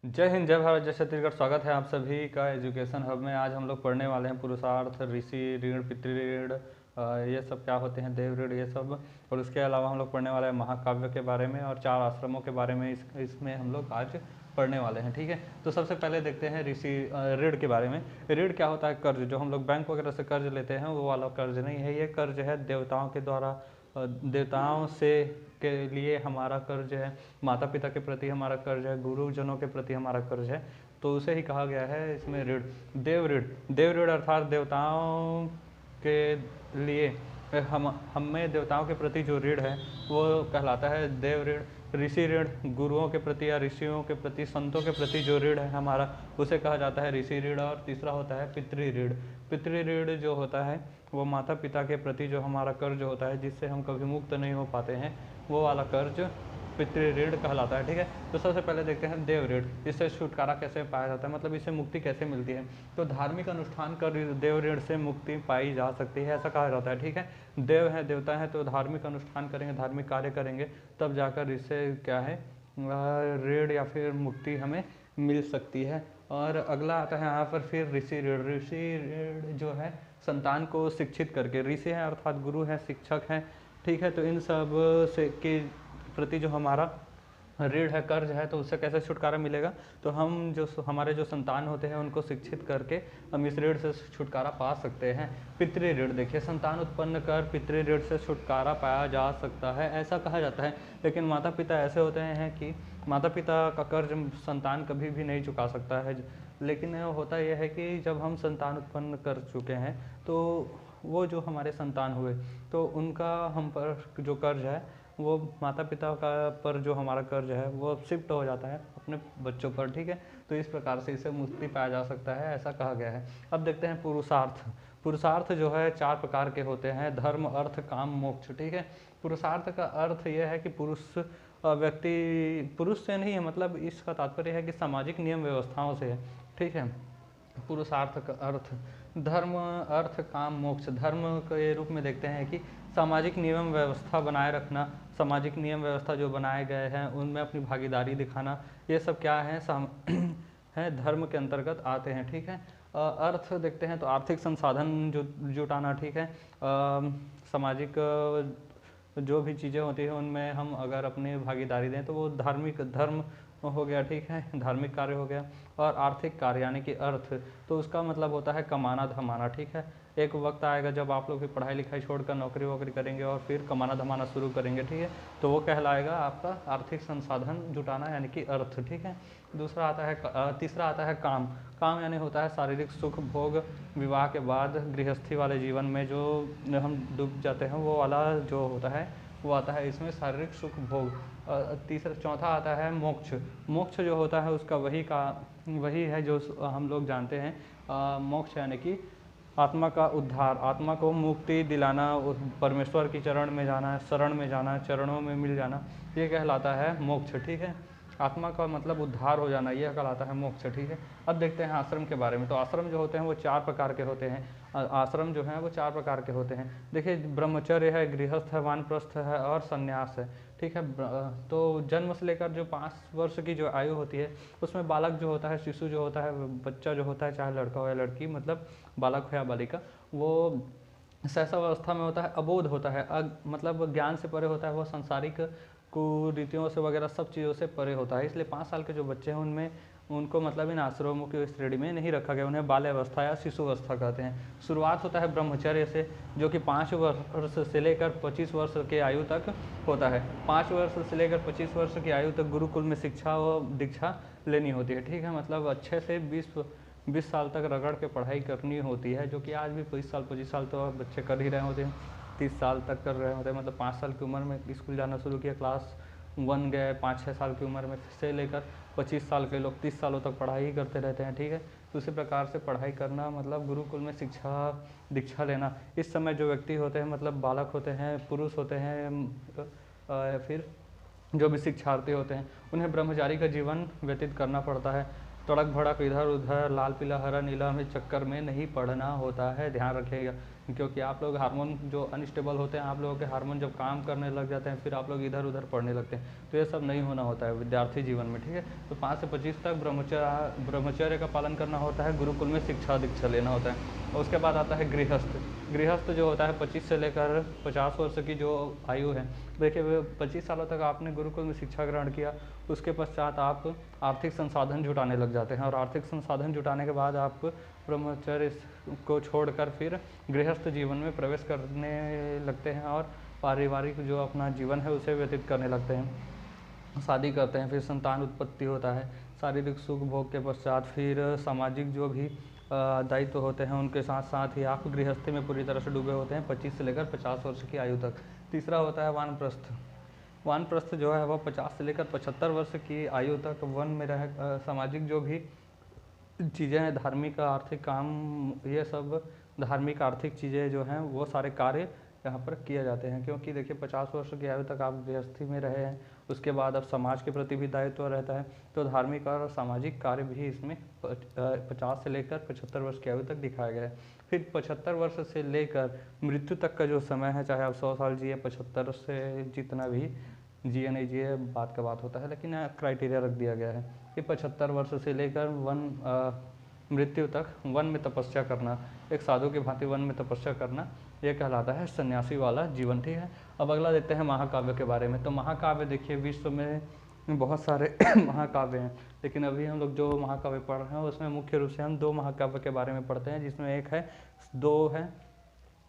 जय हिंद, जय भारत, जय छत्तीसगढ़। स्वागत है आप सभी का एजुकेशन हब में। आज हम लोग पढ़ने वाले हैं पुरुषार्थ, ऋषि ऋण, पितृ ऋण, ये सब क्या होते हैं, देव ऋण, ये सब। और उसके अलावा हम लोग पढ़ने वाले हैं महाकाव्य के बारे में और 4 आश्रमों के बारे में। इसमें हम लोग आज पढ़ने वाले हैं, ठीक है। तो सबसे पहले देखते हैं ऋषि ऋण के बारे में। ऋण क्या होता है? कर्ज। जो हम लोग बैंक वगैरह से कर्ज लेते हैं वो वाला कर्ज नहीं है। ये कर्ज है देवताओं के द्वारा, देवताओं से के लिए हमारा कर्ज है, माता पिता के प्रति हमारा कर्ज है, गुरुजनों के प्रति हमारा कर्ज है। तो उसे ही कहा गया है इसमें ऋण, देव ऋण। देव ऋण अर्थात देवताओं के लिए हमें देवताओं के प्रति जो ऋण है वो कहलाता है देव ऋण। ऋषि ऋण, गुरुओं के प्रति या ऋषियों के प्रति, संतों के प्रति जो ऋण है हमारा, उसे कहा जाता है ऋषि ऋण। और तीसरा होता है पितृ ऋण। पितृ ऋण जो होता है वो माता पिता के प्रति जो हमारा कर्ज होता है, जिससे हम कभी मुक्त नहीं हो पाते हैं, वो वाला कर्ज पितृ ऋण कहलाता है, ठीक है। तो सबसे पहले देखते हैं देव ऋण। इससे छुटकारा कैसे पाया जाता है, मतलब इससे मुक्ति कैसे मिलती है। तो धार्मिक अनुष्ठान कर देव ऋण से मुक्ति पाई जा सकती है, ऐसा कहा जाता है, ठीक है। देव है, देवता है, तो धार्मिक अनुष्ठान करेंगे, धार्मिक कार्य करेंगे, तब जाकर इससे क्या है, ऋण या फिर मुक्ति हमें मिल सकती है। और अगला आता है यहाँ पर फिर ऋषि ऋण। ऋषि ऋण जो है संतान को शिक्षित करके, ऋषि हैं अर्थात गुरु हैं, शिक्षक हैं, ठीक है। तो इन सब से के प्रति जो हमारा ऋण है, कर्ज है, तो उससे कैसे छुटकारा मिलेगा? तो हम जो हमारे जो संतान होते हैं उनको शिक्षित करके हम इस ऋण से छुटकारा पा सकते हैं। पितृ ऋण देखिए, संतान उत्पन्न कर पितृ ऋण से छुटकारा पाया जा सकता है, ऐसा कहा जाता है। लेकिन माता पिता ऐसे होते हैं कि माता पिता का कर्ज संतान कभी भी नहीं चुका सकता है। लेकिन होता यह है कि जब हम संतान उत्पन्न कर चुके हैं तो वो जो हमारे संतान हुए तो उनका हम पर जो कर्ज है वो माता पिता का पर जो हमारा कर्ज है वो शिफ्ट हो जाता है अपने बच्चों पर, ठीक है। तो इस प्रकार से इसे मुक्ति पाया जा सकता है, ऐसा कहा गया है। अब देखते हैं पुरुषार्थ। पुरुषार्थ जो है 4 प्रकार के होते हैं, धर्म, अर्थ, काम, मोक्ष, ठीक है। पुरुषार्थ का अर्थ यह है कि व्यक्ति पुरुष से नहीं है, मतलब इसका तात्पर्य है कि सामाजिक नियम व्यवस्थाओं से है, ठीक है। पुरुषार्थ का अर्थ धर्म, अर्थ, काम, मोक्ष। धर्म के रूप में देखते हैं कि सामाजिक नियम व्यवस्था बनाए रखना, सामाजिक नियम व्यवस्था जो बनाए गए हैं उनमें अपनी भागीदारी दिखाना, ये सब क्या है है धर्म के अंतर्गत आते हैं, ठीक है। अर्थ देखते हैं तो आर्थिक संसाधन जो जुटाना, ठीक है। सामाजिक जो भी चीज़ें होती हैं उनमें हम अगर अपनी भागीदारी दें तो वो धार्मिक धर्म हो गया, ठीक है, धार्मिक कार्य हो गया। और आर्थिक कार्य यानी कि अर्थ, तो उसका मतलब होता है कमाना धमाना, ठीक है। एक वक्त आएगा जब आप लोग भी पढ़ाई लिखाई छोड़कर नौकरी वोकरी करेंगे और फिर कमाना धमाना शुरू करेंगे, ठीक है। तो वो कहलाएगा आपका आर्थिक संसाधन जुटाना यानी कि अर्थ, ठीक है। दूसरा आता है तीसरा आता है काम। काम यानी होता है शारीरिक सुख भोग, विवाह के बाद गृहस्थी वाले जीवन में जो हम डूब जाते हैं वो वाला जो होता है वो आता है इसमें शारीरिक सुख भोग। चौथा आता है मोक्ष। मोक्ष जो होता है उसका वही है जो हम लोग जानते हैं। मोक्ष यानी कि आत्मा का उद्धार, आत्मा को मुक्ति दिलाना, परमेश्वर की चरण में जाना, शरण में जाना, चरणों में मिल जाना, ये कहलाता है मोक्ष, ठीक है। आत्मा का मतलब उद्धार हो जाना, यह कहलाता है मोक्ष, ठीक है। अब देखते हैं आश्रम के बारे में। तो आश्रम जो होते हैं वो 4 प्रकार के होते हैं। आश्रम जो हैं वो 4 प्रकार के होते हैं। देखिए, ब्रह्मचर्य है, गृहस्थ है, वानप्रस्थ है और संन्यास है, ठीक है। तो जन्म से लेकर जो 5 वर्ष की जो आयु होती है उसमें बालक जो होता है, शिशु जो होता है, बच्चा जो होता है, चाहे लड़का हो या लड़की, मतलब बालक हो या बालिका, वो शैशवावस्था में होता है, अबोध होता है, मतलब ज्ञान से परे होता है, वो सांसारिक कुरीतियों से वगैरह सब चीज़ों से परे होता है। इसलिए 5 साल के जो बच्चे हैं उनमें उनको मतलब इन आश्रमों की श्रेणी में नहीं रखा गया, उन्हें बाल्य अवस्था या शिशु अवस्था कहते हैं। शुरुआत होता है ब्रह्मचर्य से, जो कि 5 वर्ष से लेकर 25 वर्ष के आयु तक होता है। 5 वर्ष से लेकर 25 वर्ष की आयु तक गुरुकुल में शिक्षा व दीक्षा लेनी होती है, ठीक है। मतलब अच्छे से 20 साल तक रगड़ के पढ़ाई करनी होती है, जो कि आज भी 25 साल तो बच्चे कर ही रहे होते हैं, 30 साल तक कर रहे होते हैं। मतलब 5 साल की उम्र में स्कूल जाना शुरू किया, क्लास 1 गए, 5-6 साल की उम्र में से लेकर 25 साल के लोग 30 सालों तक पढ़ाई ही करते रहते हैं, ठीक है। तो उसी प्रकार से पढ़ाई करना मतलब गुरुकुल में शिक्षा दीक्षा लेना। इस समय जो व्यक्ति होते हैं, मतलब बालक होते हैं, पुरुष होते हैं, फिर जो भी शिक्षार्थी होते हैं, उन्हें ब्रह्मचारी का जीवन व्यतीत करना पड़ता है। तड़क भड़क इधर उधर लाल पीला हरा नीला में चक्कर में नहीं पड़ना होता है, ध्यान रखिएगा। क्योंकि आप लोग हार्मोन जो अनस्टेबल होते हैं, आप लोगों के हार्मोन जब काम करने लग जाते हैं, फिर आप लोग इधर उधर पढ़ने लगते हैं, तो ये सब नहीं होना होता है विद्यार्थी जीवन में, ठीक है। तो 5 से 25 तक ब्रह्मचर्य का पालन करना होता है, गुरुकुल में शिक्षा दीक्षा लेना होता है। और उसके बाद आता है गृहस्थ। गृहस्थ जो होता है 25 से लेकर 50 वर्ष की जो आयु है, देखिए 25 सालों तक आपने गुरुकुल में शिक्षा ग्रहण किया, उसके पश्चात आप आर्थिक संसाधन जुटाने लग जाते हैं, और आर्थिक संसाधन जुटाने के बाद आप ब्रह्मचर्य को छोड़कर फिर गृहस्थ जीवन में प्रवेश करने लगते हैं और पारिवारिक जो अपना जीवन है उसे व्यतीत करने लगते हैं। शादी करते हैं, फिर संतान उत्पत्ति होता है, शारीरिक सुख भोग के पश्चात फिर सामाजिक जो भी दायित्व होते हैं उनके साथ साथ ही आप गृहस्थी में पूरी तरह से डूबे होते हैं 25 से लेकर 50 वर्ष की आयु तक। तीसरा होता है वानप्रस्थ। वानप्रस्थ जो है वह 50 से लेकर 75 वर्ष की आयु तक वन में रह सामाजिक जो भी चीज़ें हैं, धार्मिक आर्थिक काम, ये सब धार्मिक आर्थिक चीज़ें जो हैं वो सारे कार्य यहाँ पर किए जाते हैं। क्योंकि देखिए 50 वर्ष की आयु तक आप गृहस्थी में रहे हैं, उसके बाद अब समाज के प्रति भी दायित्व रहता है, तो धार्मिक और सामाजिक कार्य भी इसमें 50 से लेकर 75 वर्ष की आयु तक दिखाया गया है। फिर 75 वर्ष से लेकर मृत्यु तक का जो समय है, चाहे आप 100 साल जिए, 75 से जितना भी जिए नहीं जिए बात का बात होता है, लेकिन क्राइटेरिया रख दिया गया है कि 75 वर्ष से लेकर मृत्यु तक वन में तपस्या करना, एक साधु की भांति वन में तपस्या करना, ये कहलाता है सन्यासी वाला जीवन, ठीक है। अब अगला देखते हैं महाकाव्य के बारे में। तो महाकाव्य देखिए विश्व में बहुत सारे महाकाव्य हैं, लेकिन अभी हम लोग जो महाकाव्य पढ़ रहे हैं उसमें मुख्य रूप से हम 2 महाकाव्य के बारे में पढ़ते हैं, जिसमें एक है, 2 है,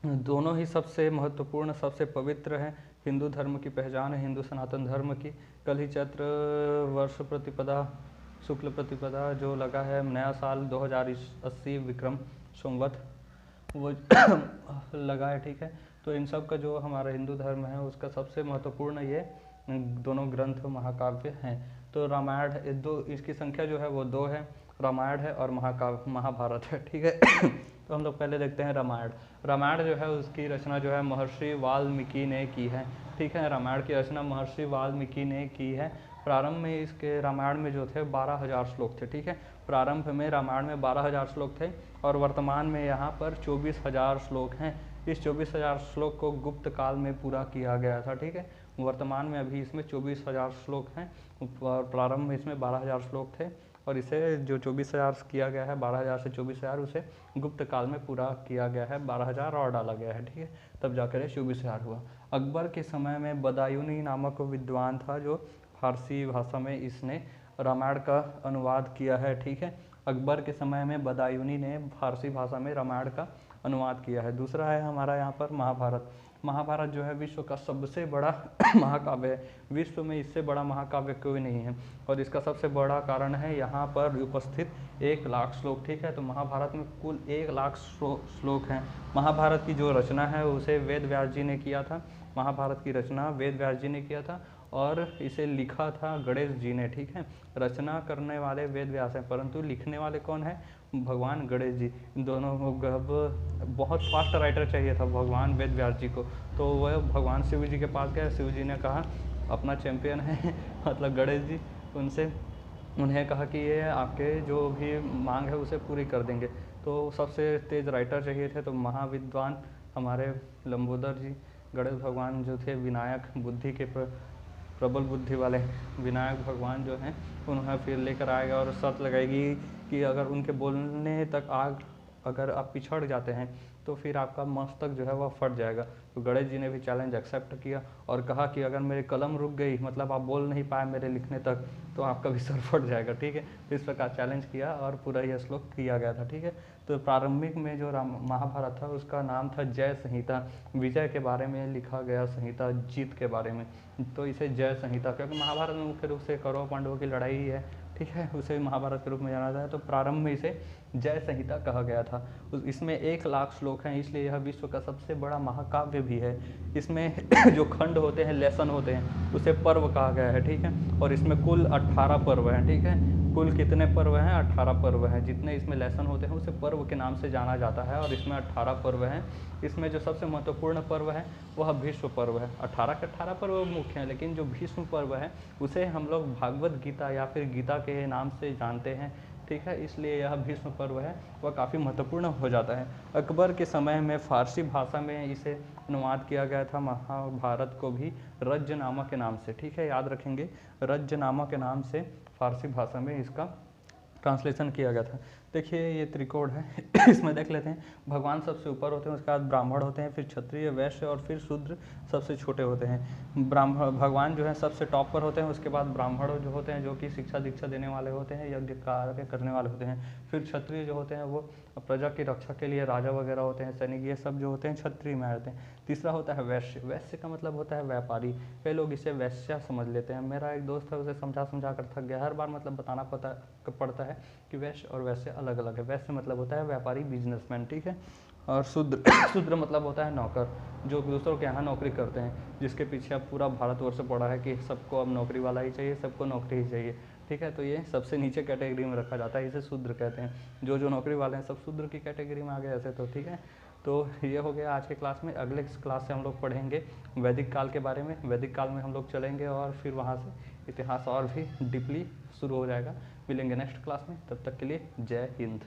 दोनों ही सबसे महत्वपूर्ण, सबसे पवित्र हैं, हिंदू धर्म की पहचान है, हिंदू सनातन धर्म की। कल ही चैत्र वर्ष प्रतिपदा, शुक्ल प्रतिपदा जो लगा है, नया साल 2080 विक्रम संवत वो लगा है, ठीक है। तो इन सब का जो हमारा हिंदू धर्म है उसका सबसे महत्वपूर्ण ये दोनों ग्रंथ महाकाव्य हैं। तो रामायण, दो, इसकी संख्या जो है वो 2 है, रामायण है और महाभारत है, ठीक है। तो हम लोग पहले देखते हैं रामायण। रामायण जो है उसकी रचना जो है महर्षि वाल्मीकि ने की है, ठीक है। रामायण की रचना महर्षि वाल्मीकि ने की है। प्रारंभ में इसके रामायण में जो थे 12,000 श्लोक थे, ठीक है। प्रारंभ में रामायण में 12,000 श्लोक थे और वर्तमान में यहाँ पर 24,000 श्लोक हैं। इस 24,000 श्लोक को गुप्त काल में पूरा किया गया था, ठीक है। वर्तमान में अभी इसमें 24,000 श्लोक हैं और प्रारंभ में इसमें 12,000 श्लोक थे, और इसे जो 24,000 किया गया है, 12,000 से 24,000, उसे गुप्त काल में पूरा किया गया है, 12,000 और डाला गया है, ठीक है। तब जाकर 24,000 हुआ। अकबर के समय में बदायूनी नामक विद्वान था जो फारसी भाषा में इसने रामायण का अनुवाद किया है, ठीक है। अकबर के समय में बदायूनी ने फारसी भाषा में रामायण का अनुवाद किया है। दूसरा है हमारा यहाँ पर महाभारत। महाभारत जो है विश्व का सबसे बड़ा महाकाव्य है, विश्व में इससे बड़ा महाकाव्य कोई नहीं है, और इसका सबसे बड़ा कारण है यहाँ पर उपस्थित 1 लाख श्लोक, ठीक है। तो महाभारत में कुल 1 लाख श्लोक हैं। महाभारत की जो रचना है उसे वेद व्यास जी ने किया था। महाभारत की रचना वेद व्यास जी ने किया था और इसे लिखा था गणेश जी ने, ठीक है। रचना करने वाले वेद व्यास हैं, परंतु लिखने वाले कौन है? भगवान गणेश जी। दोनों बहुत फास्ट राइटर चाहिए था भगवान वेद व्यास जी को, तो वह भगवान शिव जी के पास गए। शिव जी ने कहा, अपना चैंपियन है मतलब गणेश जी, उन्हें कहा कि ये आपके जो भी मांग है उसे पूरी कर देंगे। तो सबसे तेज राइटर चाहिए थे, तो महाविद्वान हमारे लंबोदर जी, गणेश भगवान जो थे, विनायक बुद्धि के प्रबल बुद्धि वाले विनायक भगवान जो हैं, उन्हें फिर लेकर आएगा और शर्त लगाएगी कि अगर उनके बोलने तक अगर आप पिछड़ जाते हैं तो फिर आपका मस्तक जो है वह फट जाएगा। तो गणेश जी ने भी चैलेंज एक्सेप्ट किया और कहा कि अगर मेरी कलम रुक गई, मतलब आप बोल नहीं पाए मेरे लिखने तक, तो आपका भी सर फट जाएगा, ठीक है। तो इस प्रकार चैलेंज किया और पूरा यह श्लोक किया गया था, ठीक है। तो प्रारंभिक में जो महाभारत था उसका नाम था जय संहिता, विजय के बारे में लिखा गया संहिता, जीत के बारे में, तो इसे जय संहिता, क्योंकि महाभारत में मुख्य रूप से कौरव पांडवों की लड़ाई ही है, ठीक है, उसे महाभारत के रूप में जाना जाता है। तो प्रारंभ में इसे जय संहिता कहा गया था। इसमें 1 लाख श्लोक हैं, इसलिए यह विश्व का सबसे बड़ा महाकाव्य भी है। इसमें जो खंड होते हैं, लेसन होते हैं, उसे पर्व कहा गया है, ठीक है। और इसमें कुल 18 पर्व हैं, ठीक है। कुल कितने पर्व हैं? 18 पर्व हैं। जितने इसमें लेसन होते हैं उसे पर्व के नाम से जाना जाता है, और इसमें 18 पर्व हैं। इसमें जो सबसे महत्वपूर्ण पर्व है वह भीष्म पर्व है। 18 के 18 पर्व मुख्य हैं, लेकिन जो भीष्म पर्व है उसे हम लोग भागवत गीता या फिर गीता के नाम से जानते हैं, ठीक है, इसलिए यह भीष्म पर्व है वह काफ़ी महत्वपूर्ण हो जाता है। अकबर के समय में फारसी भाषा में इसे अनुवाद किया गया था, महाभारत को भी रज्जनामा के नाम से, ठीक है, याद रखेंगे, रज्जनामा के नाम से फारसी भाषा में इसका ट्रांसलेशन किया गया था। देखिए ये त्रिकोण है इसमें देख लेते हैं, भगवान सबसे ऊपर होते हैं, उसके बाद ब्राह्मण होते हैं, फिर क्षत्रिय, वैश्य और फिर शूद्र सबसे छोटे होते हैं। भगवान जो है सबसे टॉप पर होते हैं, उसके बाद ब्राह्मण जो होते हैं जो कि शिक्षा दीक्षा देने वाले होते हैं, यज्ञ कार्य करने वाले होते हैं, फिर क्षत्रिय जो होते हैं वो प्रजा की रक्षा के लिए राजा वगैरह होते हैं, सैनिक, ये सब जो होते हैं क्षत्रिय में आते हैं। तीसरा होता है वैश्य, वैश्य का मतलब होता है व्यापारी, कई लोग इसे वैश्या समझ लेते हैं। मेरा एक दोस्त है, उसे समझा कर थक गया, हर बार मतलब बताना पड़ता है कि वैश्य और वैश्य अलग अलग है। वैश्य मतलब होता है व्यापारी, बिजनेसमैन, ठीक है, और शूद्र शूद्र मतलब होता है नौकर, जो दूसरों के यहाँ नौकरी करते हैं, जिसके पीछे अब पूरा भारतवर्ष पड़ा है कि सबको अब नौकरी वाला ही चाहिए, सबको नौकरी ही चाहिए, ठीक है, तो ये सबसे नीचे कैटेगरी में रखा जाता है, इसे शूद्र कहते हैं। जो नौकरी वाले हैं सब शूद्र की कैटेगरी में आ गए ऐसे तो, ठीक है। तो ये हो गया आज के क्लास में। अगले क्लास से हम लोग पढ़ेंगे वैदिक काल के बारे में, वैदिक काल में हम लोग चलेंगे और फिर वहाँ से इतिहास और भी डीपली शुरू हो जाएगा। मिलेंगे नेक्स्ट क्लास में, तब तक के लिए जय हिंद।